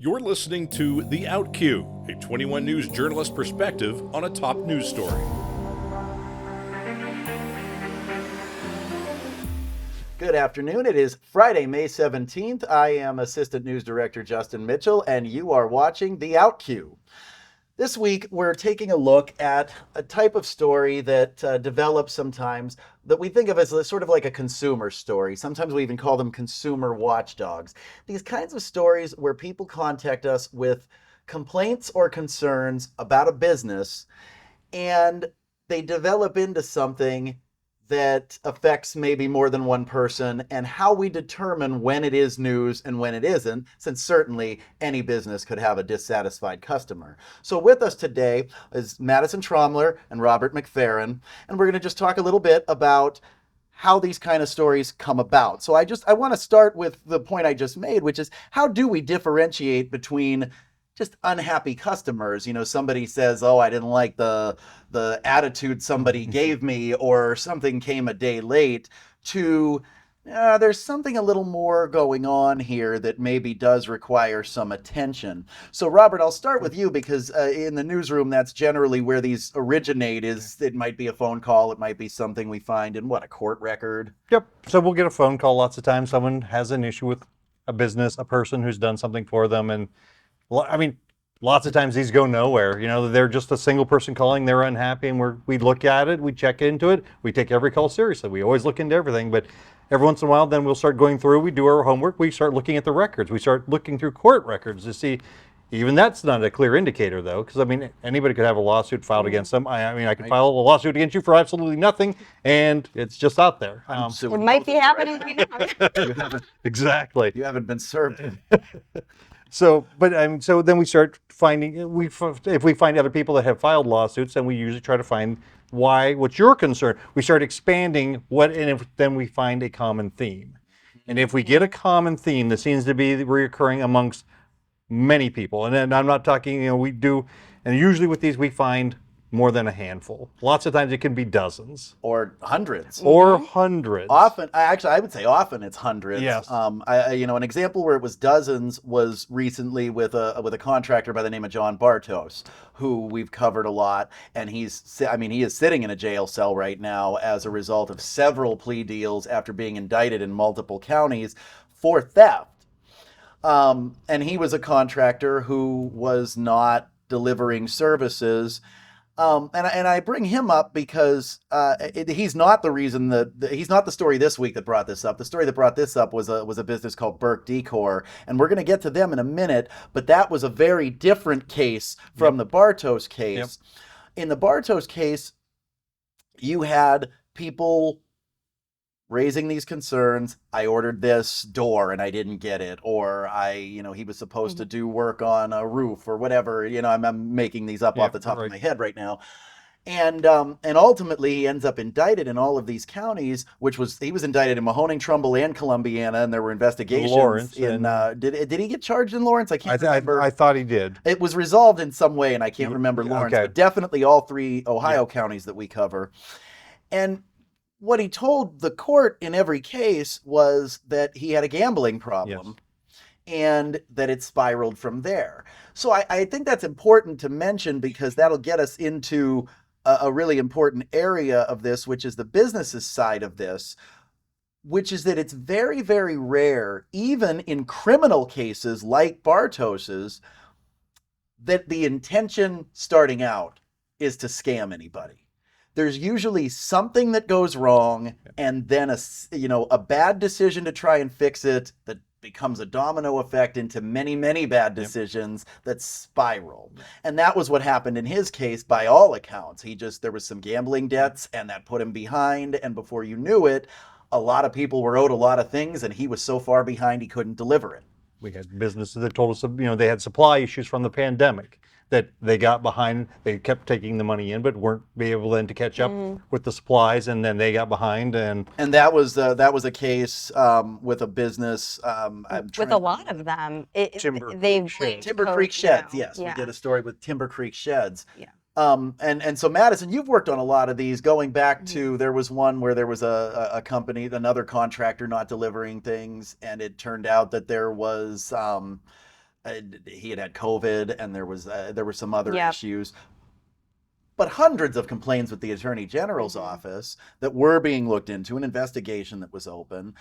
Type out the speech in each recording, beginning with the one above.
You're listening to The Outcue, a 21 News journalist perspective on a top news story. Good afternoon. It is Friday, May 17th. I am Assistant News Director Justin Mitchell, and you are watching The Outcue. This week, we're taking a look at a type of story that develops sometimes that we think of as sort of like a consumer story. Sometimes we even call them consumer watchdogs. These kinds of stories where people contact us with complaints or concerns about a business, and they develop into something that affects maybe more than one person, and how we determine when it is news and when it isn't, since certainly any business could have a dissatisfied customer. So with us today is Madison Tromler and Robert McFerren, and we're going to just talk a little bit about how these kind of stories come about. So I want to start with the point I just made, which is, how do we differentiate between just unhappy customers? You know, somebody says, oh, I didn't like the attitude somebody gave me, or something came a day late, to there's something a little more going on here that maybe does require some attention. So Robert, I'll start with you, because in the newsroom, that's generally where these originate. It might be a phone call, it might be something we find in a court record. Yep. So we'll get a phone call lots of times. Someone has an issue with a business, a person who's done something for them, and I mean, lots of times these go nowhere. You know, they're just a single person calling, they're unhappy, and we look at it, we check into it, we take every call seriously. We always look into everything, but every once in a while, then we'll start going through, we do our homework, we start looking at the records, we start looking through court records to see. Even that's not a clear indicator, though, because I mean, anybody could have a lawsuit filed against them. I mean, I could file a lawsuit against you for absolutely nothing, and it's just out there. It might be happening right now. Exactly. You haven't been served. So then we start finding, if we find other people that have filed lawsuits, then we usually try to find what's your concern. We start expanding then we find a common theme. And if we get a common theme that seems to be reoccurring amongst many people, and then I'm not talking, we do, and usually with these we find more than a handful. Lots of times it can be dozens. Or hundreds. Or hundreds. Often, I would say often it's hundreds. Yes. An example where it was dozens was recently with a contractor by the name of John Bartos, who we've covered a lot, and he is sitting in a jail cell right now as a result of several plea deals after being indicted in multiple counties for theft. And he was a contractor who was not delivering services. And I bring him up because he's not the reason he's not the story this week that brought this up. The story that brought this up was a business called Burke Decor, and we're going to get to them in a minute. But that was a very different case from the Bartos case. Yep. In the Bartos case, you had people raising these concerns. I ordered this door and I didn't get it, or he was supposed to do work on a roof or whatever. I'm making these up off the top of my head right now. And ultimately he ends up indicted in all of these counties, he was indicted in Mahoning, Trumbull, and Columbiana, and there were investigations Lawrence, did he get charged in Lawrence? I can't remember. I thought he did. It was resolved in some way, and I can't remember Lawrence, but definitely all three Ohio counties that we cover. And what he told the court in every case was that he had a gambling problem, and that it spiraled from there. So I think that's important to mention, because that'll get us into a really important area of this, which is the business's side of this, which is that it's very, very rare, even in criminal cases like Bartos's, that the intention starting out is to scam anybody. There's usually something that goes wrong, and then a bad decision to try and fix it that becomes a domino effect into many, many bad decisions that spiral. And that was what happened in his case by all accounts. There was some gambling debts, and that put him behind, and before you knew it, a lot of people were owed a lot of things, and he was so far behind he couldn't deliver it. We had businesses that told us, they had supply issues from the pandemic, that they got behind. They kept taking the money in, but weren't able then to catch up with the supplies, and then they got behind. And that was a case with a business. With a lot of them, Timber Creek Sheds. Yes, we did a story with Timber Creek Sheds. Yeah. And so Madison, you've worked on a lot of these, going back to, there was one where there was a company, another contractor not delivering things, and it turned out that there was he had COVID, and there were some other Yep. issues. But hundreds of complaints with the Attorney General's office that were being looked into, an investigation that was open.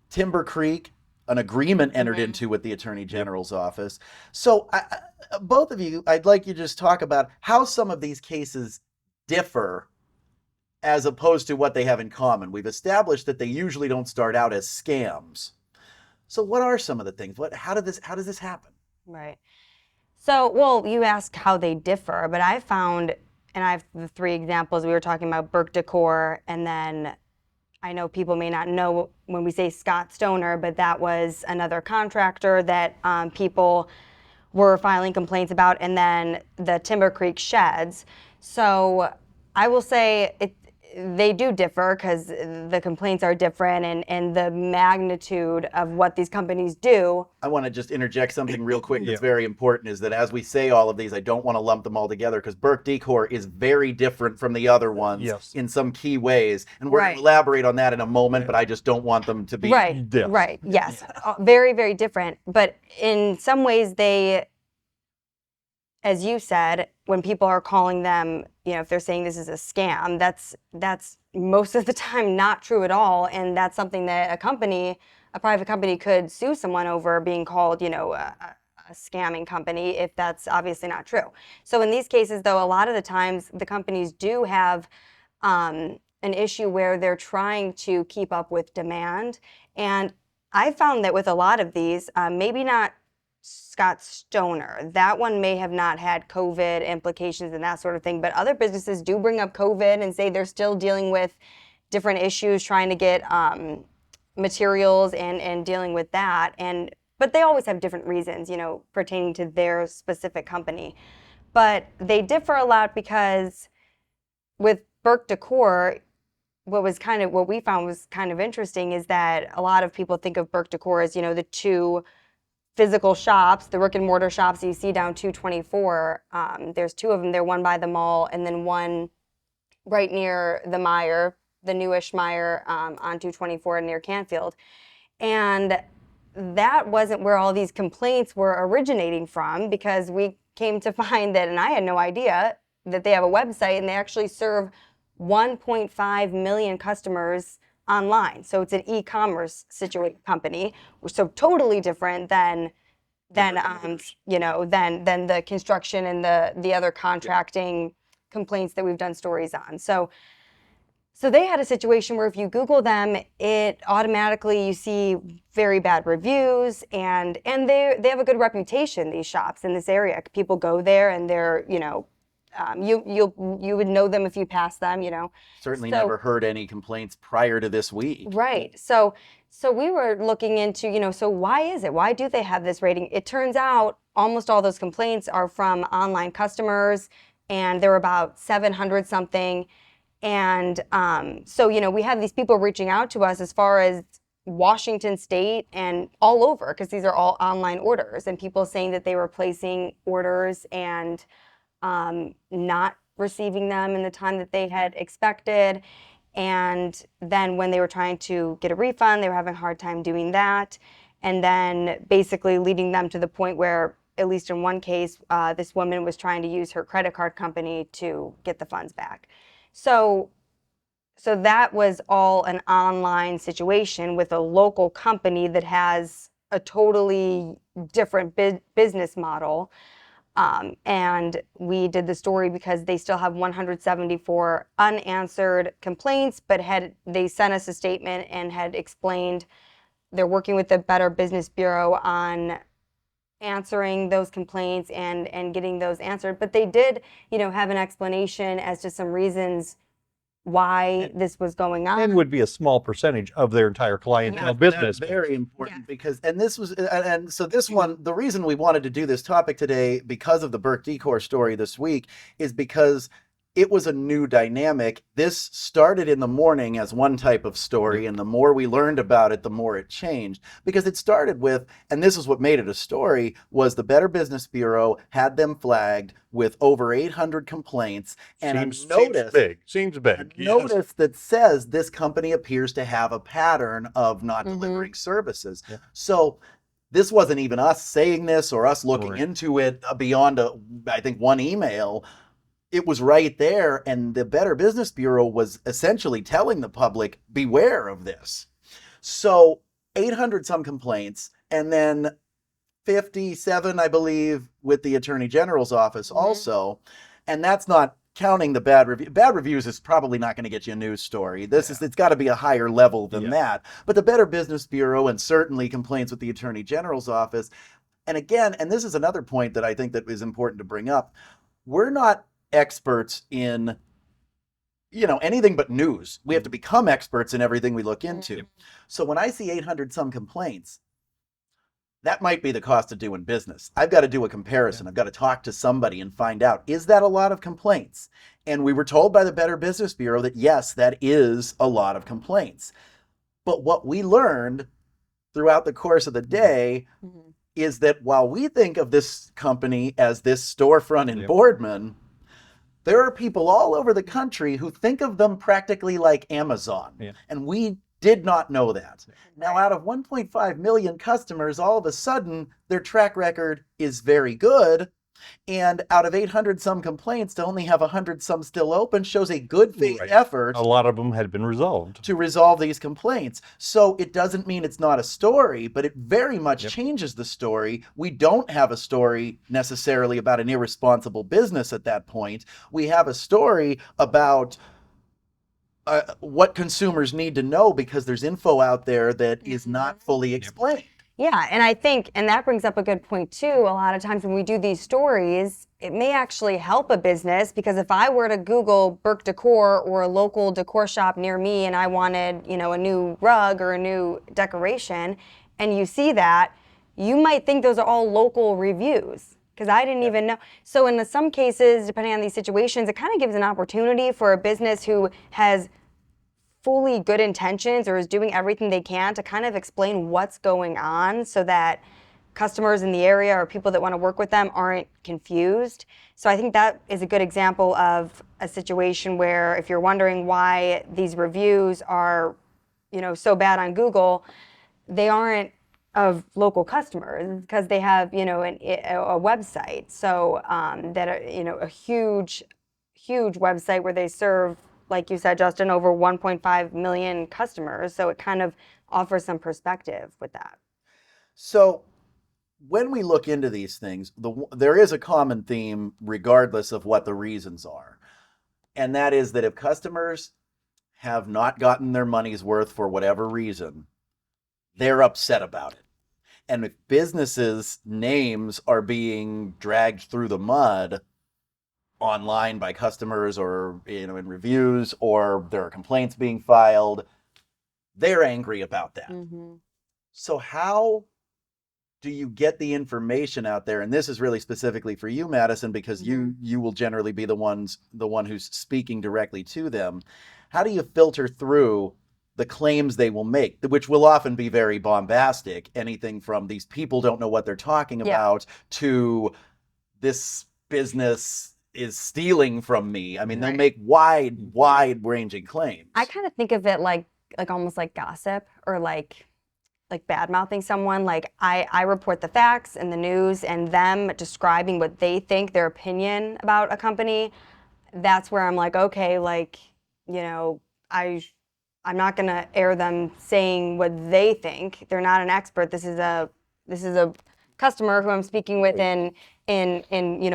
Timber Creek, an agreement entered into with the Attorney General's office. So both of you, I'd like you to just talk about how some of these cases differ as opposed to what they have in common. We've established that they usually don't start out as scams. So what are some of the things? How does this happen? Right. So, well, you ask how they differ, but I found, and I have the 3 examples. We were talking about Burke Decor, and then I know people may not know when we say Scott Stoner, but that was another contractor that people were filing complaints about, and then the Timber Creek sheds. So I will say they do differ because the complaints are different, and the magnitude of what these companies do. I want to just interject something real quick that's very important, is that as we say all of these, I don't want to lump them all together, because Burke Decor is very different from the other ones in some key ways. And we're going to elaborate on that in a moment, but I just don't want them to be... Right, yes. Very, very different. But in some ways they, as you said, when people are calling them, if they're saying this is a scam, that's most of the time not true at all. And that's something that a private company could sue someone over, being called, a scamming company, if that's obviously not true. So in these cases, though, a lot of the times the companies do have an issue where they're trying to keep up with demand. And I found that with a lot of these, maybe not Scott Stoner, that one may have not had COVID implications and that sort of thing, but other businesses do bring up COVID and say they're still dealing with different issues, trying to get materials and dealing with that. But they always have different reasons, pertaining to their specific company. But they differ a lot because with Burke Decor, what we found was kind of interesting is that a lot of people think of Burke Decor as, the 2 physical shops, the brick and mortar shops you see down 224. There's 2 of them. They're one by the mall, and then one right near the Meijer, the newish Meijer on 224 near Canfield. And that wasn't where all these complaints were originating from, because we came to find that, and I had no idea, that they have a website and they actually serve 1.5 million customers online. So it's an e-commerce company, so totally different than the construction and the other contracting complaints that we've done stories on. So they had a situation where if you Google them, it automatically, you see very bad reviews, and they have a good reputation, these shops in this area. People go there and they're, you would know them if you pass them, Certainly never heard any complaints prior to this week. Right. So we were looking into, so why is it? Why do they have this rating? It turns out almost all those complaints are from online customers, and there were about 700 something. And so, we have these people reaching out to us as far as Washington State and all over, because these are all online orders, and people saying that they were placing orders and not receiving them in the time that they had expected. And then when they were trying to get a refund, they were having a hard time doing that. And then basically leading them to the point where, at least in one case, this woman was trying to use her credit card company to get the funds back. So that was all an online situation with a local company that has a totally different business model. And we did the story because they still have 174 unanswered complaints, but they sent us a statement and had explained they're working with the Better Business Bureau on answering those complaints and getting those answered. But they did, have an explanation as to some reasons why this was going on. And would be a small percentage of their entire clientele business. That's very important because, so this one, the reason we wanted to do this topic today because of the Burke Decor story this week is because it was a new dynamic. This started in the morning as one type of story, and the more we learned about it, the more it changed. Because it started with, and this is what made it a story, was the Better Business Bureau had them flagged with over 800 complaints, and Seems big. Notice that says this company appears to have a pattern of not delivering services. So this wasn't even us saying this or us looking Right. into it beyond, I think, one email. It was right there, and the Better Business Bureau was essentially telling the public, beware of this. So 800 some complaints, and then 57, I believe, with the Attorney General's office also. And that's not counting the bad review. Bad reviews is probably not going to get you a news story. It's got to be a higher level than that. But the Better Business Bureau, and certainly complaints with the Attorney General's office. And again, and this is another point that I think that is important to bring up. We're not experts in, anything but news. We have to become experts in everything we look into. So when I see 800 some complaints, that might be the cost of doing business. I've got to do a comparison. I've got to talk to somebody and find out, is that a lot of complaints? And we were told by the Better Business Bureau that yes, that is a lot of complaints. But what we learned throughout the course of the day is that while we think of this company as this storefront in Boardman, there are people all over the country who think of them practically like Amazon. And we did not know that. Now, out of 1.5 million customers, all of a sudden, their track record is very good. And out of 800 some complaints, to only have 100 some still open shows a good faith effort. A lot of them had been resolved. To resolve these complaints. So it doesn't mean it's not a story, but it very much changes the story. We don't have a story necessarily about an irresponsible business at that point. We have a story about what consumers need to know, because there's info out there that is not fully explained. Yeah, and I think, and that brings up a good point too, a lot of times when we do these stories, it may actually help a business, because if I were to Google Burke Decor or a local decor shop near me and I wanted, a new rug or a new decoration, and you see that, you might think those are all local reviews, because I didn't even know. So in some cases, depending on these situations, it kind of gives an opportunity for a business who has fully good intentions or is doing everything they can to kind of explain what's going on, so that customers in the area or people that want to work with them aren't confused. So I think that is a good example of a situation where, if you're wondering why these reviews are, so bad on Google, they aren't of local customers, because they have, a website. So that are, a huge website where they serve, like you said, Justin, over 1.5 million customers. So it kind of offers some perspective with that. So when we look into these things, there is a common theme regardless of what the reasons are. And that is that if customers have not gotten their money's worth for whatever reason, they're upset about it. And if businesses' names are being dragged through the mud online by customers, or in reviews, or there are complaints being filed, they're angry about that. So how do you get the information out there? And this is really specifically for you, Madison, because you will generally be the one who's speaking directly to them. How do you filter through the claims they will make, which will often be very bombastic, anything from these people don't know what they're talking about to this business is stealing from me? I mean, they'll make wide ranging claims. I kind of think of it like almost like gossip, or like bad mouthing someone. Like I report the facts and the news, and them describing what they think, their opinion about a company. That's where I'm like, okay, I'm not gonna air them saying what they think. They're not an expert. This is a customer who I'm speaking with in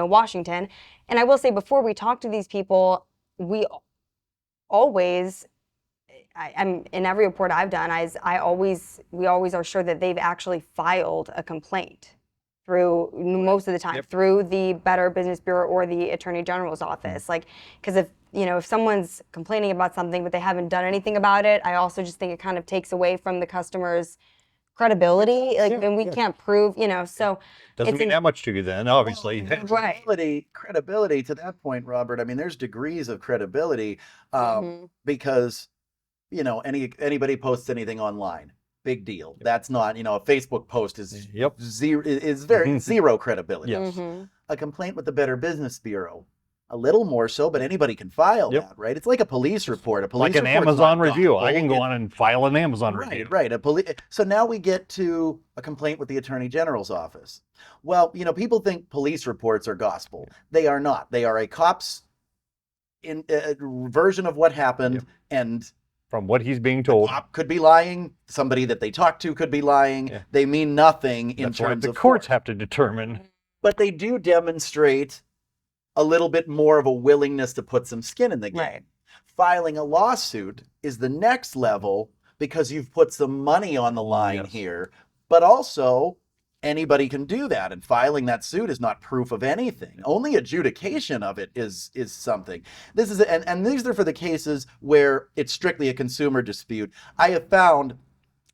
Washington. And I will say, before we talk to these people, we always, I'm in every report I've done, we always are sure that they've actually filed a complaint through, most of the time, through the Better Business Bureau or the Attorney General's office. Because if someone's complaining about something but they haven't done anything about it, I also just think it kind of takes away from the customer's credibility. And we can't prove, so. Doesn't mean that much to you then, obviously. Right. Credibility, to that point, Robert, I mean, there's degrees of credibility because, anybody posts anything online, big deal. That's not, a Facebook post is zero credibility. Yes. A complaint with the Better Business Bureau, a little more so, but anybody can file that, right? It's like a police report. A police Like an report's Amazon not review. I gospel. can go on and file an Amazon review. Right. So now we get to a complaint with the Attorney General's office. Well, people think police reports are gospel. They are not. They are a cop's version of what happened, and from what he's being told. The cop could be lying. Somebody that they talked to could be lying. Yeah. They mean nothing in terms of the courts have to determine. But they do demonstrate a little bit more of a willingness to put some skin in the game. Right. Filing a lawsuit is the next level because you've put some money on the line here, but also anybody can do that, and filing that suit is not proof of anything. Only adjudication of it is something. This is and these are for the cases where it's strictly a consumer dispute. I have found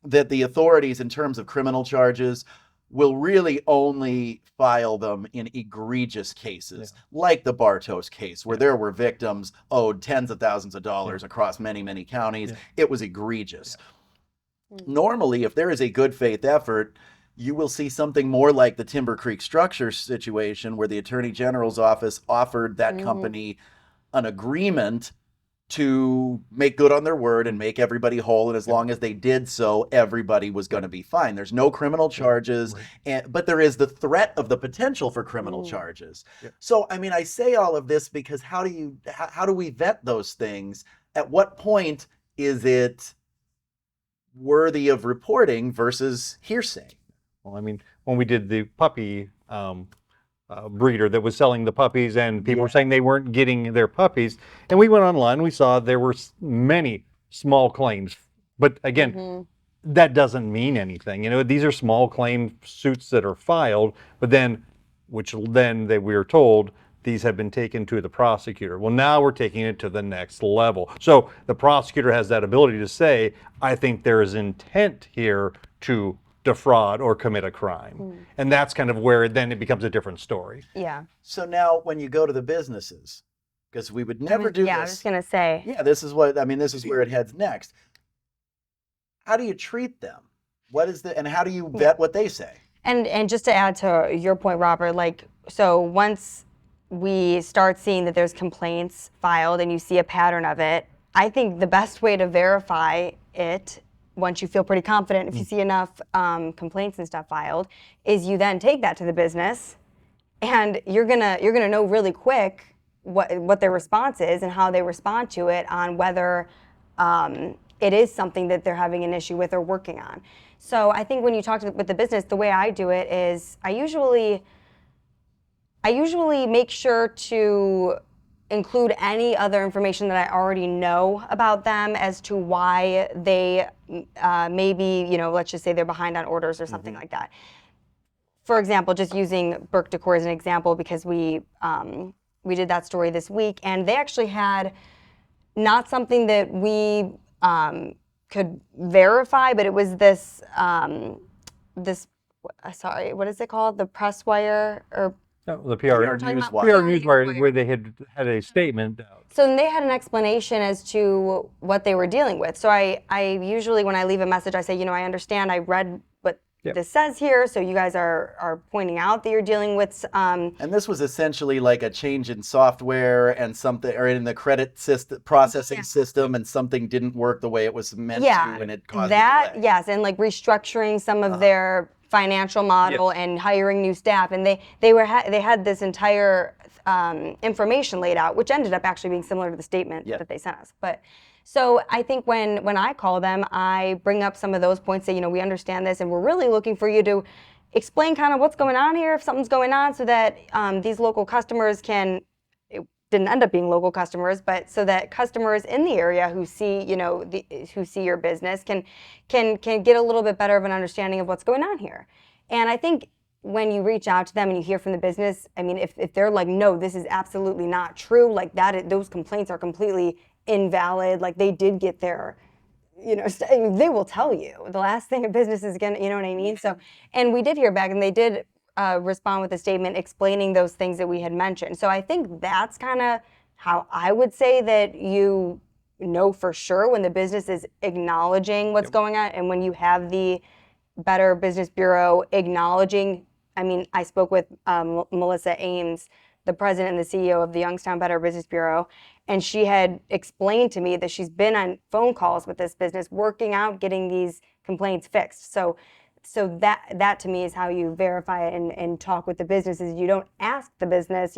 that the authorities, in terms of criminal charges, will really only file them in egregious cases, like the Bartos case, where there were victims owed tens of thousands of dollars across many, many counties. It was egregious. Normally, if there is a good faith effort, you will see something more like the Timber Creek structure situation, where the Attorney General's office offered that company an agreement to make good on their word and make everybody whole. And as long as they did so, everybody was going to be fine. There's no criminal charges, but there is the threat of the potential for criminal charges. So, I say all of this because how do we vet those things? At what point is it worthy of reporting versus hearsay? Well, when we did the puppy breeder that was selling the puppies, and people were saying they weren't getting their puppies, and we went online, we saw there were many small claims, but again, that doesn't mean anything. These are small claim suits that are filed, but then we were told these have been taken to the prosecutor. Well, now we're taking it to the next level. So the prosecutor has that ability to say, I think there is intent here to defraud or commit a crime. And that's kind of where then it becomes a different story. Yeah. So now when you go to the businesses, because we would never do this. Yeah, I was going to say. Yeah, this is where it heads next. How do you treat them? And how do you vet what they say? And just to add to your point, Robert, so once we start seeing that there's complaints filed and you see a pattern of it, I think the best way to verify it, once you feel pretty confident, if you see enough complaints and stuff filed, is you then take that to the business, and you're gonna know really quick what their response is and how they respond to it, on whether it is something that they're having an issue with or working on. So I think when you talk with the business, the way I do it is I usually make sure to include any other information that I already know about them as to why they maybe, let's just say they're behind on orders or something like that. For example, just using Burke Decor as an example, because we did that story this week, and they actually had not something that we could verify, but it was this, sorry, what is it called? The press wire, or the PR Newswire, where they had a statement out. So they had an explanation as to what they were dealing with. So I usually, when I leave a message, I say, I understand, I read what this says here, so you guys are pointing out that you're dealing with. And this was essentially like a change in software and something, or in the credit processing system, and something didn't work the way it was meant to, and it caused that. a delay. Yes, and restructuring some of their financial model and hiring new staff, and they had this entire information laid out, which ended up actually being similar to the statement that they sent us. But so I think when I call them, I bring up some of those points, say, we understand this, and we're really looking for you to explain kind of what's going on here, if something's going on, so that these local customers can. Didn't end up being local customers, but so that customers in the area who see, who see your business can get a little bit better of an understanding of what's going on here. And I think when you reach out to them and you hear from the business, if they're like, no, this is absolutely not true, those complaints are completely invalid, they did get their, they will tell you. The last thing a business is gonna, you know what I mean? So, and we did hear back, and they did respond with a statement explaining those things that we had mentioned. So I think that's kind of how I would say that you know for sure when the business is acknowledging what's going on, and when you have the Better Business Bureau acknowledging. I spoke with Melissa Ames the president and the CEO of the Youngstown Better Business Bureau, and she had explained to me that she's been on phone calls with this business, working out getting these complaints fixed. So that to me is how you verify it and talk with the businesses. You don't ask the business,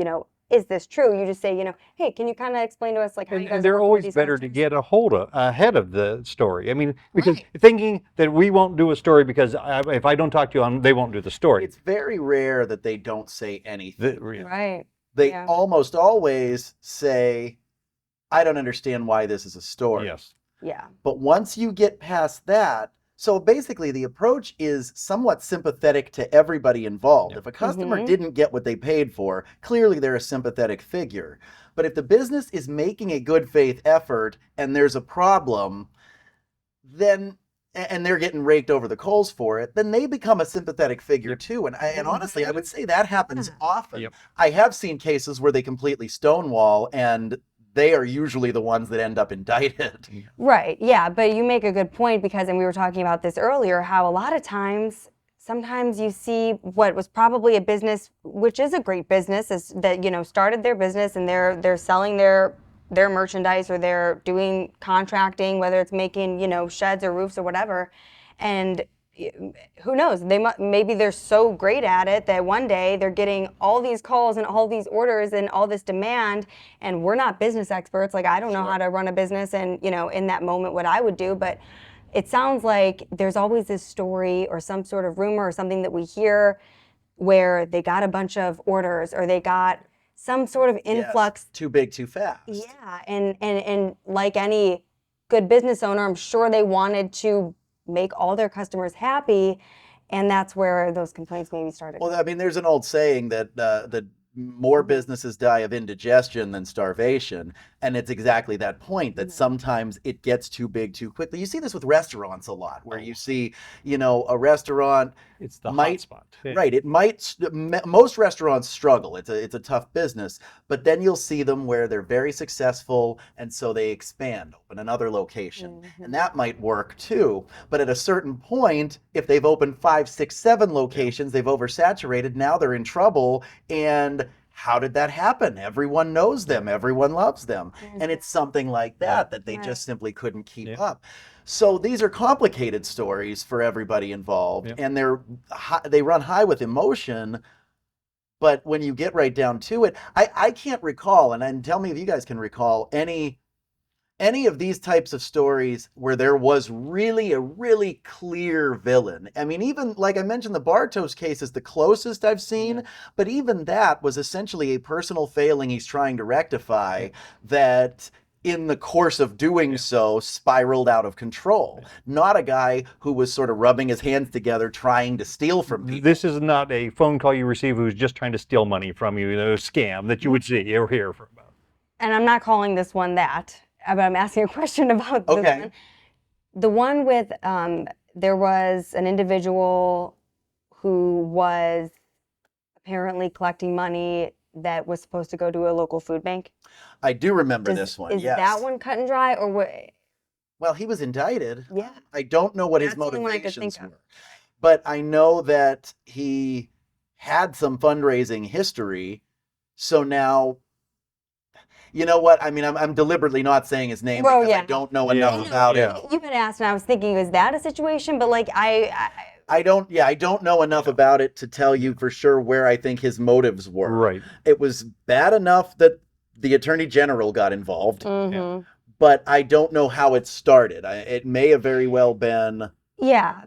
is this true? You just say, hey, can you kind of explain to us like how you guys And they're work with always these better to customers? get ahead of the story. I mean, because Right. thinking that we won't do a story because if I don't talk to you, they won't do the story. It's very rare that they don't say anything. Right. They Yeah. almost always say, I don't understand why this is a story. Yes. Yeah. But once you get past that, so basically the approach is somewhat sympathetic to everybody involved. Yeah. If a customer Mhm. didn't get what they paid for, clearly they're a sympathetic figure. But if the business is making a good faith effort and there's a problem, then and they're getting raked over the coals for it, then they become a sympathetic figure too. And honestly, I would say that happens Yeah. often. Yep. I have seen cases where they completely stonewall, and they are usually the ones that end up indicted. Right. Yeah. But you make a good point because, and we were talking about this earlier, how a lot of times, sometimes you see what was probably a business, which is a great business, is that, started their business and they're selling their merchandise or they're doing contracting, whether it's making, sheds or roofs or whatever. And who knows, maybe they're so great at it that one day they're getting all these calls and all these orders and all this demand, and we're not business experts. Like, I don't know how to run a business and, in that moment what I would do, but it sounds like there's always this story or some sort of rumor or something that we hear where they got a bunch of orders or they got some sort of influx. Yes, too big, too fast. Yeah, and like any good business owner, I'm sure they wanted to make all their customers happy, and that's where those complaints maybe started. Well, I mean, there's an old saying that that more businesses die of indigestion than starvation, and it's exactly that point that sometimes it gets too big too quickly. You see this with restaurants a lot, where you see, a restaurant It's the might, hot spot. right, it might, most restaurants struggle. It's a tough business, but then you'll see them where they're very successful, and so they expand, open another location, and that might work too. But at a certain point, if they've opened 5, 6, 7 locations, they've oversaturated, now they're in trouble. And how did that happen? Everyone knows them, everyone loves them. And it's something like that that they just simply couldn't keep up. So these are complicated stories for everybody involved, and they run high with emotion. But when you get right down to it, I can't recall, and tell me if you guys can recall any of these types of stories where there was really a really clear villain. I mean, even like I mentioned, the Bartos case is the closest I've seen, but even that was essentially a personal failing he's trying to rectify that in the course of doing so spiraled out of control. Not a guy who was sort of rubbing his hands together trying to steal from people. This is not a phone call you receive who's just trying to steal money from you, a scam that you would see or hear from. And I'm not calling this one that, but I'm asking a question about this one. The one with, there was an individual who was apparently collecting money that was supposed to go to a local food bank. I do remember this one, Is yes. that one cut and dry or what? Well, he was indicted. Yeah. I don't know what his That's the only one I could motivations think of. were. But I know that he had some fundraising history. So now, you know what? I mean, I'm deliberately not saying his name Well, because yeah. I don't know enough about Yeah. him. You had asked, and I was thinking, is that a situation? But like, I don't know enough about it to tell you for sure where I think his motives were. Right. It was bad enough that the Attorney General got involved, mhm. but I don't know how it started. It may have very well been. Yeah.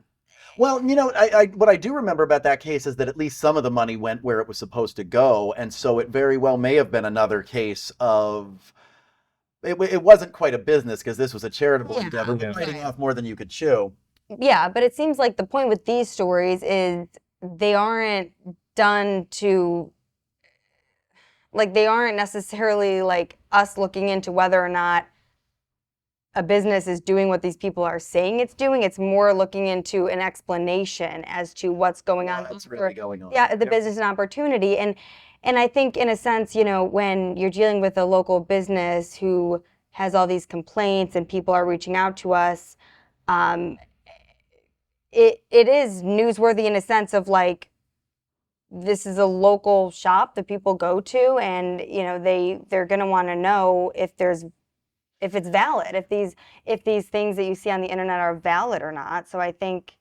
Well, what I do remember about that case is that at least some of the money went where it was supposed to go, and so it very well may have been another case of. It wasn't quite a business because this was a charitable endeavor, but biting off more than you could chew. Yeah, but it seems like the point with these stories is they aren't done to, like, they aren't necessarily like us looking into whether or not a business is doing what these people are saying it's doing. It's more looking into an explanation as to what's going on. What's really going on. Yeah, the business and opportunity. And I think in a sense, when you're dealing with a local business who has all these complaints and people are reaching out to us, it is newsworthy in a sense of like, this is a local shop that people go to, and they're going to want to know if it's valid, if these things that you see on the internet are valid or not. So I think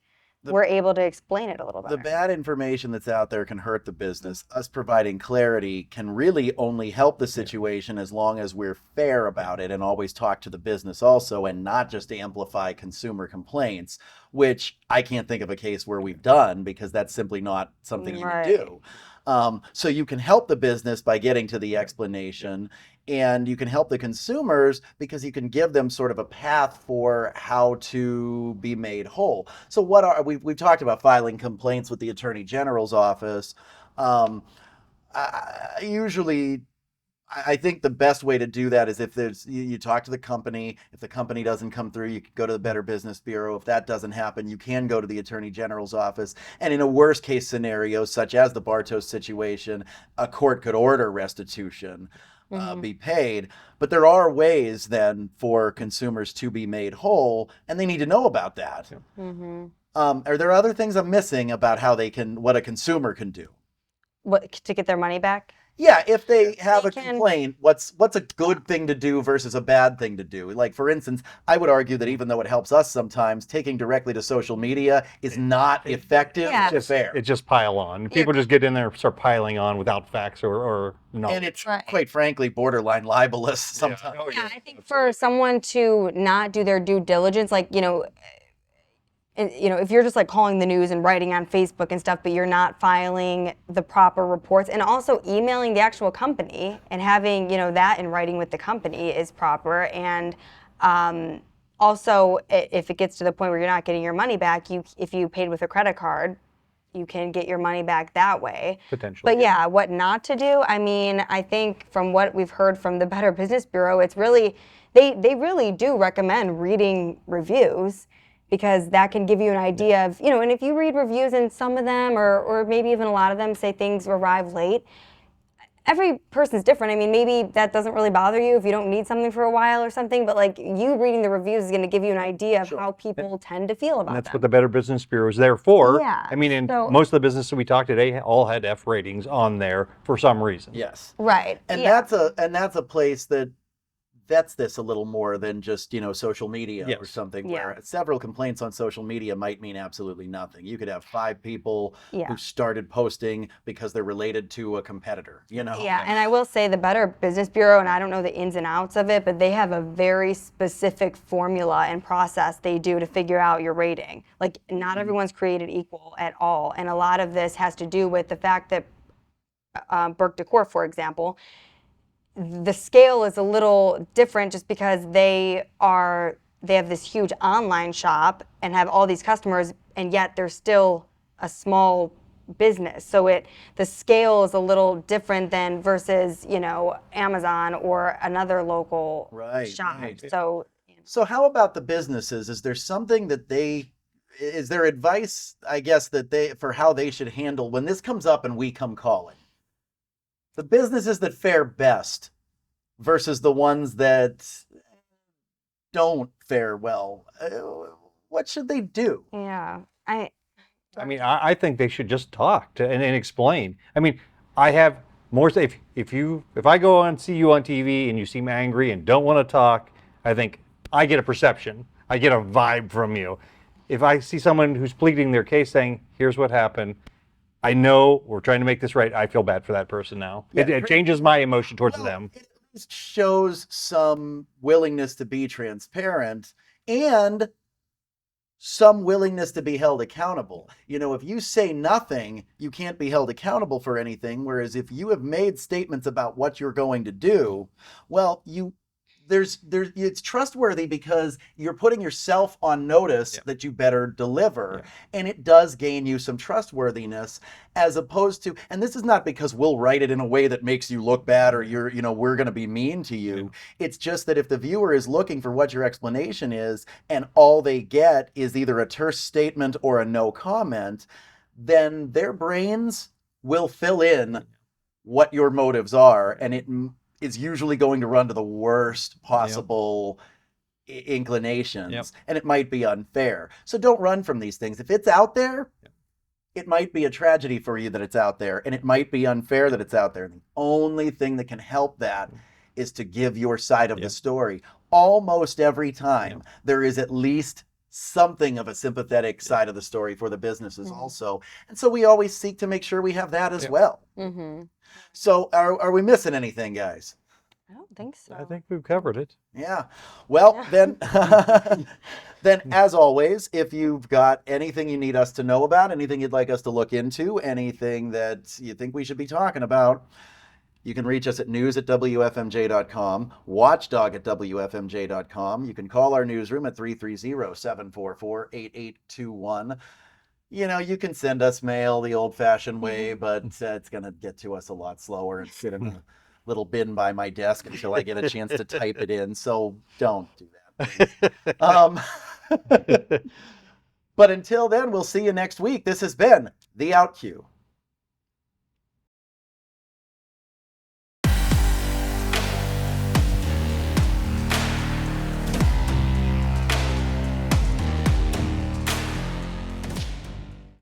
we're able to explain it a little better. The bad information that's out there can hurt the business. Us providing clarity can really only help the situation as long as we're fair about it and always talk to the business also, and not just amplify consumer complaints, which I can't think of a case where we've done, because that's simply not something you would do. So you can help the business by getting to the explanation, and you can help the consumers because you can give them sort of a path for how to be made whole. So we've talked about filing complaints with the Attorney General's office. I think the best way to do that is if you talk to the company. If the company doesn't come through, you could go to the Better Business Bureau. If that doesn't happen, you can go to the Attorney General's office. And in a worst case scenario, such as the Bartos situation, a court could order restitution be paid. But there are ways then for consumers to be made whole, and they need to know about that. Are there other things I'm missing about what a consumer can do? What, to get their money back? Yeah, if they have a complaint, what's a good thing to do versus a bad thing to do? Like, for instance, I would argue that even though it helps us sometimes, taking directly to social media is not effective to fair. It just pile on. People just get in there and start piling on without facts or knowledge. And it's quite frankly borderline libelous sometimes. I think for someone to not do their due diligence, like, if you're just like calling the news and writing on Facebook and stuff, but you're not filing the proper reports, and also emailing the actual company and having, that in writing with the company is proper. And also, if it gets to the point where you're not getting your money back, if you paid with a credit card, you can get your money back that way. Potentially. But what not to do? I mean, I think from what we've heard from the Better Business Bureau, it's really, they really do recommend reading reviews, because that can give you an idea of, and if you read reviews and some of them, or maybe even a lot of them say things arrive late, every person's different. I mean, maybe that doesn't really bother you if you don't need something for a while or something, but like, you reading the reviews is going to give you an idea of how people tend to feel about them. And that's what the Better Business Bureau is there for. Yeah. I mean, most of the businesses we talked today all had F ratings on there for some reason. Yes. Right. And that's a place that vets this a little more than just, social media or something, where several complaints on social media might mean absolutely nothing. You could have 5 people who started posting because they're related to a competitor, Yeah, and I will say the Better Business Bureau, and I don't know the ins and outs of it, but they have a very specific formula and process they do to figure out your rating. Like, not everyone's created equal at all. And a lot of this has to do with the fact that Burke Decor, for example, the scale is a little different just because they have this huge online shop and have all these customers, and yet they're still a small business. So the scale is a little different than versus, Amazon or another local shop. Right. So how about the businesses? Is there something that is there advice, I guess, for how they should handle when this comes up and we come calling? The businesses that fare best versus the ones that don't fare well. What should they do? Yeah, I think they should just talk and explain. I mean, I have more say if I go and see you on TV and you seem angry and don't want to talk, I think I get a perception. I get a vibe from you. If I see someone who's pleading their case saying, here's what happened, I know we're trying to make this right. I feel bad for that person now. It changes my emotion towards them. It shows some willingness to be transparent and some willingness to be held accountable. If you say nothing, you can't be held accountable for anything. Whereas if you have made statements about what you're going to do, well, it's trustworthy because you're putting yourself on notice that you better deliver, and it does gain you some trustworthiness, as opposed to, and this is not because we'll write it in a way that makes you look bad or we're going to be mean to you. It's just that if the viewer is looking for what your explanation is and all they get is either a terse statement or a no comment, then their brains will fill in what your motives are, and it is usually going to run to the worst possible inclinations, and it might be unfair. So don't run from these things. If it's out there, it might be a tragedy for you that it's out there, and it might be unfair that it's out there. The only thing that can help that is to give your side of the story. Almost every time, there is at least something of a sympathetic side of the story for the businesses also. And so we always seek to make sure we have that as well. So are we missing anything, guys? I don't think so. I think we've covered it. Yeah. Well, then, then as always, if you've got anything you need us to know about, anything you'd like us to look into, anything that you think we should be talking about, you can reach us at news@wfmj.com, watchdog@wfmj.com. You can call our newsroom at 330-744-8821. You know, you can send us mail the old-fashioned way, but it's going to get to us a lot slower and sit in a little bin by my desk until I get a chance to type it in. So don't do that, please. But until then, we'll see you next week. This has been The Outcue.